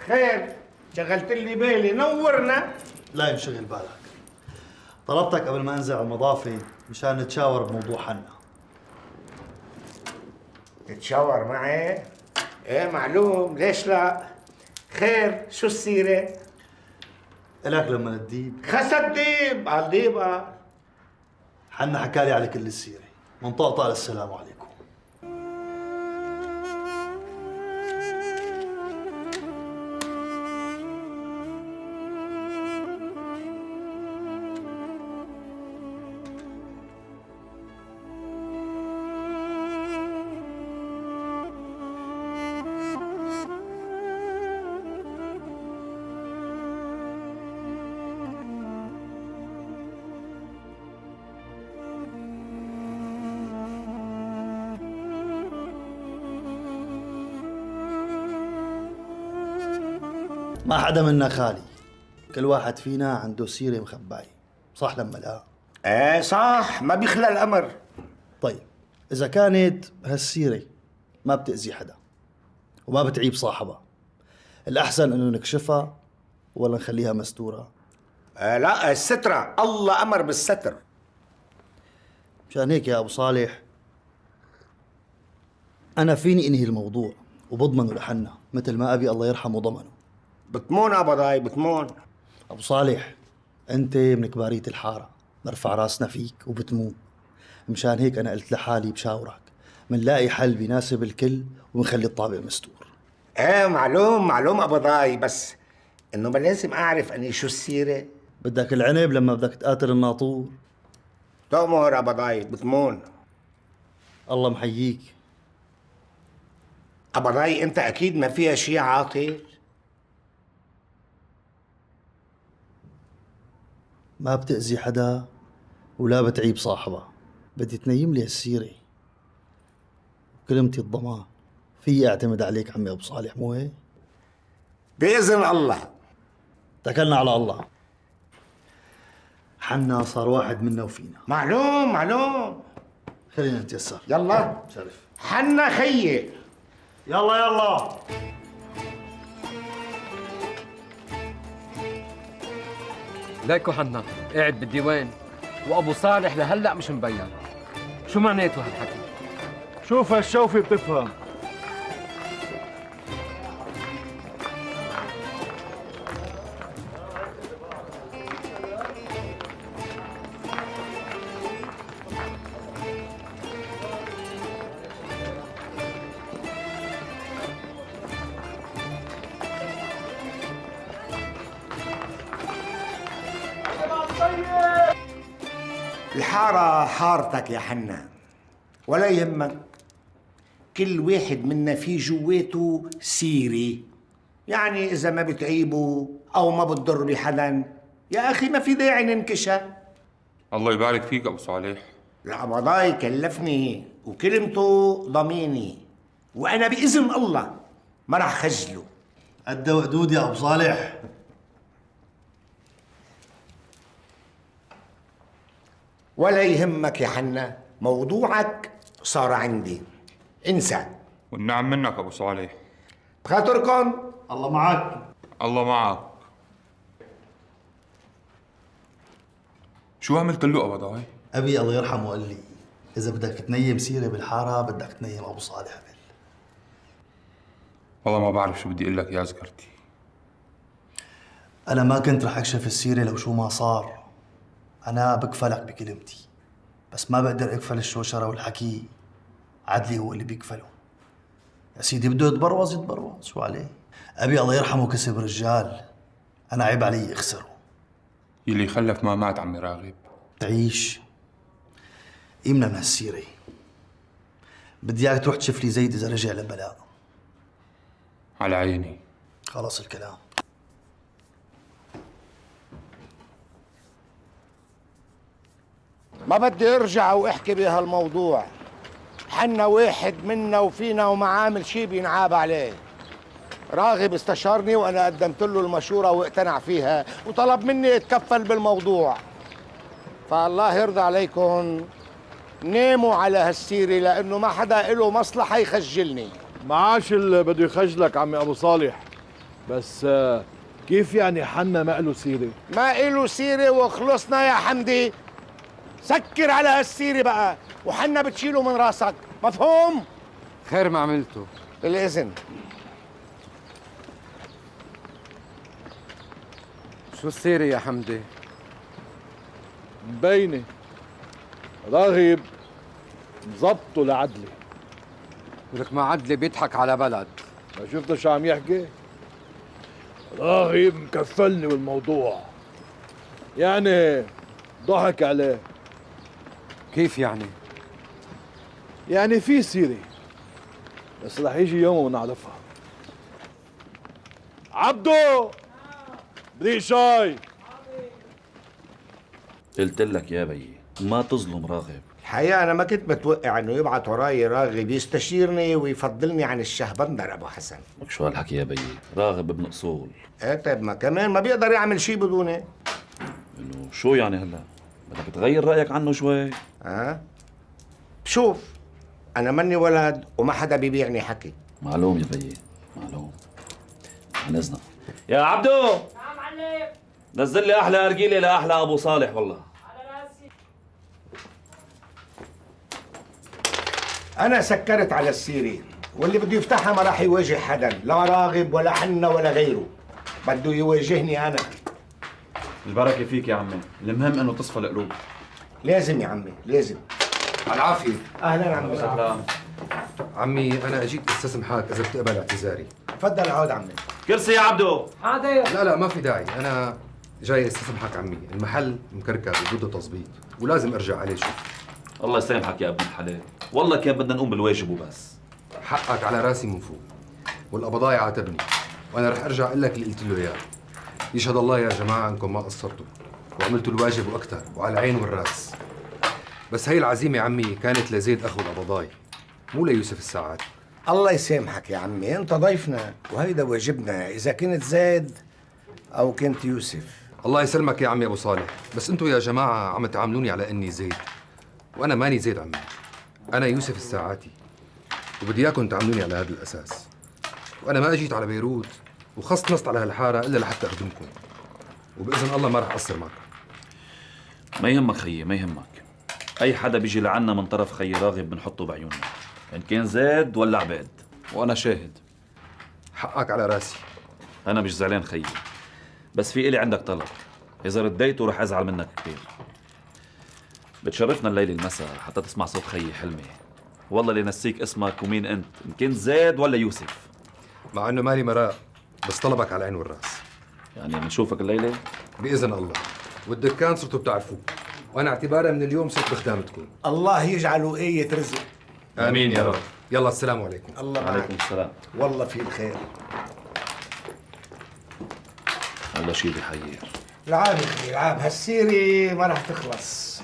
خير، شغلت لي بالي، نورنا. لا ينشغل بالك. طلبتك قبل ما انزل على المضافة مشان نتشاور بموضوع حنا. تتشاور معي؟ ايه معلوم، ليش لا؟ خير، شو السيرة؟ إلك لما الديب خس الديب، الديب. حنا حكالي على كل السيرة، من طقطقة للسلام عليكم. ما حدا منا خالي، كل واحد فينا عنده سيرة مخباية، صح لما لا؟ ايه صح، ما بيخلى الأمر. طيب إذا كانت هالسيرة ما بتأذي حدا وما بتعيب صاحبها، الأحسن إنه نكشفها ولا نخليها مستورة؟ لا، السترة، الله أمر بالستر. مشان هيك يا أبو صالح أنا فيني إنهي الموضوع وبضمنه لحنا مثل ما أبي الله يرحمه ضمنه. بتمون أبضاي، بتمون. أبو صالح أنت من كبارية الحارة، نرفع راسنا فيك وبتمون. مشان هيك أنا قلت لحالي بشاورك منلاقي حل بيناسب الكل ونخلي الطابق مستور. ايه معلوم أبضاي، بس إنه ما لازم أعرف أني شو السيرة. بدك العنب لما بدك تقاتل الناطور. تؤمر أبضاي، بتمون. الله محييك. أبضاي أنت أكيد ما فيها شي عاطل. ما بتأذي حدا ولا بتعيب صاحبها، بدي تنيم لي هالسيرة. كلمتي الضمان في اعتمد عليك عمي أبو صالح، مو هيك؟ بإذن الله. اتكلنا على الله. حنا صار واحد منا وفينا. معلوم. خلينا نتيسر. يلا شرف. حنا خيي. يلا ليكو حنا قاعد بالديوان وابو صالح لهلا مش مبين. شو معناته هالحكي؟ شوف هالشوفة بتفهم. الحارة حارتك يا حنا، ولا يهمك. كل واحد منا في جواته سيرة، يعني إذا ما بتعيبه أو ما بتضر بحدا يا أخي ما في داعي ننكشها. الله يبارك فيك أبو صالح. القبضاي كلفني وكلمته ضميني، وأنا بإذن الله ما رح خجله. قد وقدود يا أبو صالح. ولا يهمك يا حنا، موضوعك صار عندي، انسى. والنعم منك أبو صالح. بخاطركم. الله معك. الله معك. شو عملت له أبدا هاي؟ أبي الله يرحمه قال لي إذا بدك تنيم سيرة بالحارة بدك تنيم أبو صالح بل. والله ما بعرف شو بدي أقول لك يا زكرتي. أنا ما كنت رح أكشف السيرة لو شو ما صار. أنا بكفلك بكلمتي، بس ما بقدر أكفل الشوشرة والحكي. عدلي هو اللي بيكفله. يا سيدي بده يتبروز شو عليه؟ أبي الله يرحمه كسب رجال، أنا عيب علي أخسره. يلي خلف ما مات عمي راغب. تعيش. قيمنا من هالسيرة. بدي إياك تروح تشوف لي زيد إذا رجع لبلاء. على عيني. خلص الكلام. ما بدي ارجع واحكي بهالموضوع. حنا واحد منا وفينا وما عامل شي بينعاب عليه. راغب استشارني وانا قدمت له المشوره واقتنع فيها وطلب مني اتكفل بالموضوع. فالله يرضى عليكم ناموا على هالسيره، لانه ما حدا له مصلحه يخجلني. معاش اللي بده يخجلك عمي ابو صالح. بس كيف يعني حنا ما له سيرة؟ ما إله سيرة وخلصنا يا حمدي. سكر على هالسيرة بقى وحنا بتشيله من راسك، مفهوم؟ خير ما عملته. الإذن. شو السيرة يا حمدي؟ مبينة راغب مظبطه لعدلي. ولك ما عدلي بيضحك على بلد. ما شفت شو عم يحكي؟ راغب مكفلني بالموضوع، يعني ضحك عليه. كيف يعني؟ يعني في سيرة بس رح يجي يوم ونعرفها. عبدو بدي شاي. قلت لك يا بيي ما تظلم راغب. الحقيقة أنا ما كنت متوقع إنه يبعت وراي راغب يستشيرني ويفضلني عن الشهبندر أبو حسن. لك شو هالحكي يا بيي، راغب ابن اصول. إيه طيب ما كمان ما بيقدر يعمل شيء بدوني. انه شو يعني هلا؟ بدك تغير رايك عنه شوي؟ ها؟ شوف أنا مني ولد وما حدا بيبيعني حكي. معلوم يا بيي معلوم. عن اذنك يا عبدو. نعم معلم. نزل لي احلى ارجيله لاحلى ابو صالح والله. على راسي. أنا سكرت على السيرة واللي بده يفتحها ما راح يواجه حدا، لا راغب ولا حنا ولا غيره، بده يواجهني أنا. البركة فيك يا عمي، المهم انه تصفى القلوب. لازم يا عمي لازم. العافية. أهلا عمي. سلام. عمي أنا أجيت استسمحك إذا بتقبل اعتذاري. تفضل عود عمي. كرسي يا عبدو. حاضر. لا ما في داعي، أنا جاي استسمحك عمي، المحل مكركب وبده تظبيط ولازم أرجع عليه شوف. الله يسامحك يا ابن الحلال، والله كان بدنا نقوم بالواجب وبس. حقك على راسي من فوق، والقبضاي عاتبني وأنا رح أرجع أقول لك اللي قلت له إياه. يشهد الله يا جماعة أنكم ما قصرتوا وعملتوا الواجب وأكثر وعلى العين والراس. بس هي العزيمة عمي كانت لزيد أخو القبضاي مو ليوسف الساعات. الله يسامحك يا عمي، أنت ضيفنا وهيدا واجبنا، إذا كنت زيد أو كنت يوسف. الله يسلمك يا عمي أبو صالح، بس أنتوا يا جماعة عم تعاملوني على إني زيد، وأنا ماني زيد عمي، أنا يوسف الساعاتي، وبدي إياكم تعاملوني على هذا الأساس. وأنا ما أجيت على بيروت وخصت نصت على هالحارة إلا لحتى أخدمكم، وبإذن الله ما رح أقصر معكم. ما يهمك خيي ما يهمك، اي حدا بيجي لعنا من طرف خيي راغب بنحطه بعيوننا، ان كان زيد ولا عبيد، وانا شاهد. حقك على راسي. انا مش زعلان خيي، بس في إلي عندك طلب، اذا رديته رح ازعل منك كثير. بتشرفنا الليله المساء حتى تسمع صوت خيي حلمي، والله لنسيك اسمك ومين انت، ان كنت زيد ولا يوسف. مع إنه مالي مراء، بس طلبك على العين والراس. يعني بنشوفك الليله؟ بإذن الله، والدكان صرتوا بتعرفوه، وأنا اعتبارا من اليوم صرت بخدامتكم. الله يجعله آية رزق. آمين يا رب. يلا السلام عليكم. الله معك. وعليكم السلام. والله في الخير. والله شيء بحير. العاب يا اخي العاب، هالسيرة ما رح تخلص.